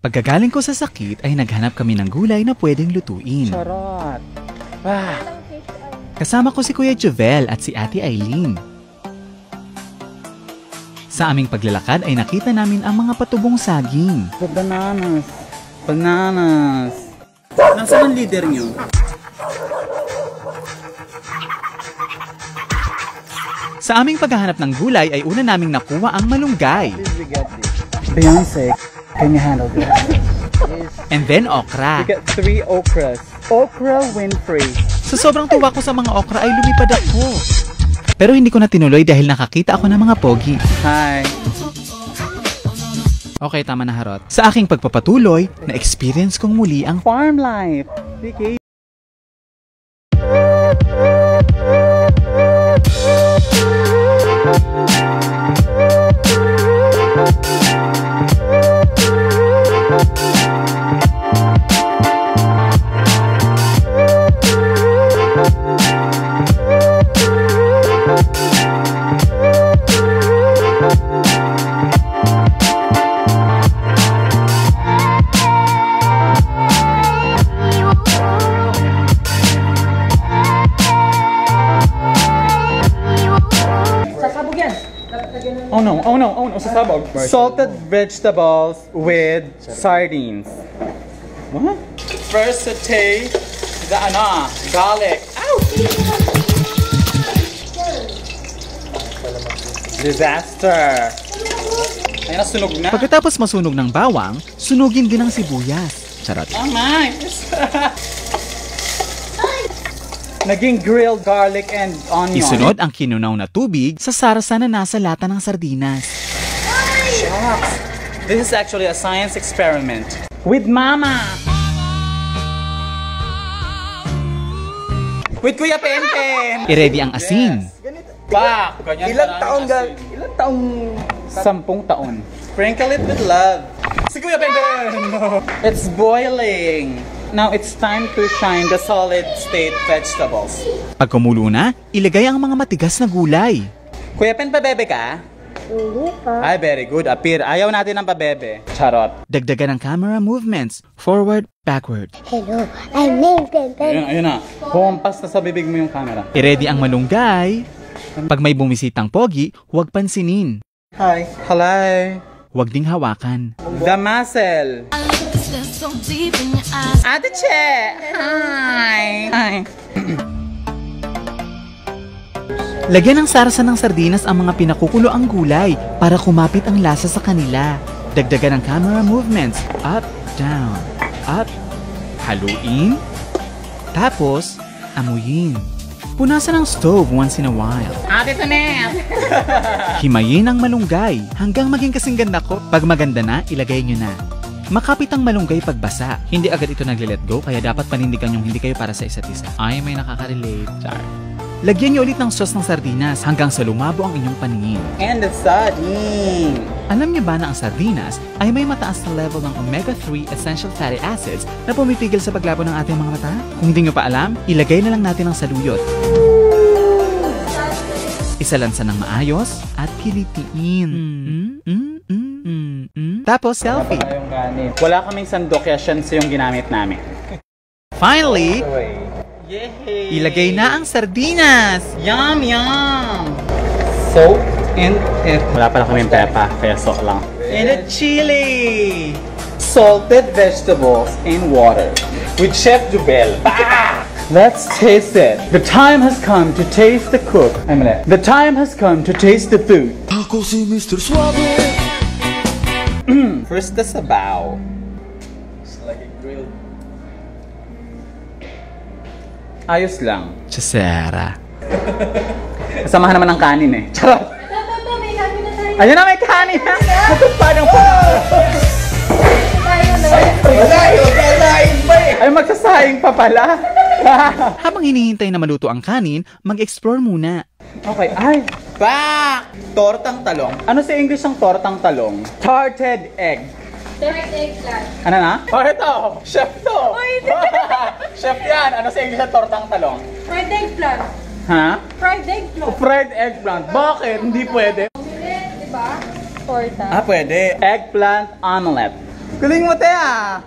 Pagkagaling ko sa sakit ay naghanap kami ng gulay na pwedeng lutuin. Charot! Kasama ko si Kuya Jovel at si Ate Eileen. Sa aming paglalakad ay nakita namin ang mga patubong saging. Bananas! Bananas! Nasaan ang leader niyo? Sa aming paghahanap ng gulay ay una naming nakuha ang malunggay. Beyonce, can you handle this? And then okra. We got 3 okras. Okra Winfrey. Sa sobrang tuwa ko sa mga okra ay lumipad ako. Pero hindi ko na tinuloy dahil nakakita ako ng mga pogi. Hi. Okay, tama na harot. Sa aking pagpapatuloy, na-experience kong muli ang Farm life. Okay. Oh no, sasabog. Salted vegetables with sardines. What? First saute the garlic. Ow! Disaster. Ay, nasunog na. Pagkatapos masunog ng bawang, sunugin din ang sibuyas. Charot. Oh my! Naging grilled garlic and onion. Isunod ang kinunaw na tubig sa sarsa na nasa lata ng sardinas. Shucks! This is actually a science experiment. With Mama! With Kuya Penten! I-ready ang asin. Pak! Ilang taong 10 taon. Sprinkle it with love. Si Kuya Penten! It's boiling. Now it's time to shine the solid state vegetables. Pag kumulo na, ilagay ang mga matigas na gulay. Kuya Pen, pabebe ka? hindi pa. Ay, very good. Appear. Ayaw natin ng pabebe. Charot. Dagdagan ng camera movements. Forward, backward. Hello, I'm named Penten. Ayun na. Humampas na sa bibig mo yung camera. I-ready ang malunggay. Pag may bumisitang pogi, huwag pansinin. Hi. Hello. Huwag ding hawakan. The muscle. Ate Che! Hi! Hi! Lagyan ng sarsa ng sardinas ang mga pinakukulo ang gulay para kumapit ang lasa sa kanila. Dagdagan ng camera movements. Up, down, up. Haluin. Tapos, amuyin. Punasan ang stove once in a while. Ate Tanet! Himayin ang malunggay hanggang maging kasing ganda ko. Pag maganda na, ilagay nyo na. Makapit ang malunggay pagbasa. Hindi agad ito nagle-let go, kaya dapat panindigan yung hindi kayo para sa isa't isa. Ay, may nakaka-relate. Char. Lagyan nyo ulit ng sauce ng sardinas hanggang sa lumabo ang inyong paningin. And the sardine! Alam niyo ba na ang sardinas ay may mataas na level ng omega-3 essential fatty acids na pumipigil sa paglabo ng ating mga mata? Kung hindi nyo pa alam, ilagay na lang natin ang saluyot. Isalansan ng maayos at kilitiin. Tapos, selfie. Wala kaming sandok, kaya siya yung ginamit namin. Finally, Yay! ilagay na ang sardinas. Yum, yum! Soak in it. Wala pala kaming pepa, kaya soak lang. And the chili! Salted vegetables in water with Chef Jubel. Ah! Let's taste it. The time has come to taste the cook. The time has come to taste the food. Ako si Mr. Suave. First the sabaw. It's like a grilled. Ayos lang. Chesera. Kasamahan naman ng kanin eh. Charot! Ayun na, may kanin na! Parang ay, magsasayang pa pala! Habang hinihintay na maluto ang kanin, mag-explore muna. Okay, ay! Back! Tortang talong. Ano sa English ang tortang talong? Tarted egg. Fried eggplant. Ano na? Oh, ito! Chef to! Chef yan! Ano sa English ang tortang talong? Fried eggplant. Ha? Fried eggplant. Fried eggplant. Bakit? Hindi pwede. Omelette, di ba? Torta. Ah, pwede. Eggplant omelette. Galing mo, Tea!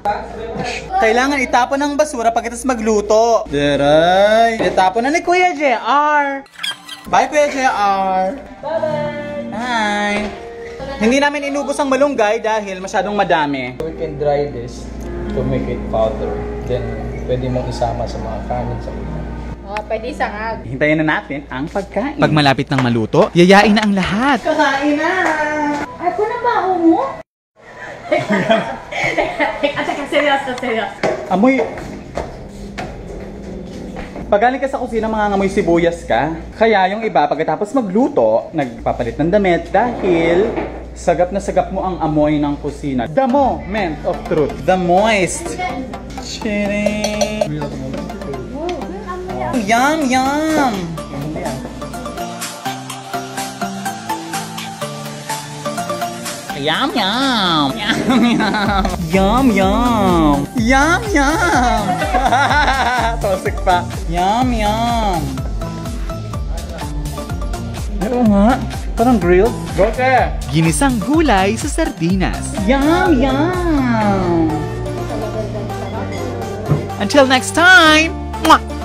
Kailangan itapon ang basura pagkatapos magluto. Deray! Itapon na ni Kuya JR! Bye, Kuya JR! Bye-bye! Hi! Hindi namin inubos ang malunggay dahil masyadong madami. We can dry this to make it powder. Then, pwede mong isama sa mga kanin sa ulam. Oh, pwede isangag. Hintayin na natin ang pagkain. Pag malapit ng maluto, yayain na ang lahat. Kakain na! Ay, ko na ba mo? Teka, seryoso. Amoy... Pag galing ka sa kusina, mangangamoy sibuyas ka. Kaya yung iba, pagkatapos magluto, nagpapalit ng damit dahil sagap na sagap mo ang amoy ng kusina. The moment of truth. The moist. Chiri. Yum, yum. Yum, yum. Yum, yum. Yum, yum. Yum, yum. Tosik pa. Yum, yum. Ano nga? Parang grilled. Gote. Ginisang gulay sa sardinas. Yum, yum. Until next time! Mwah!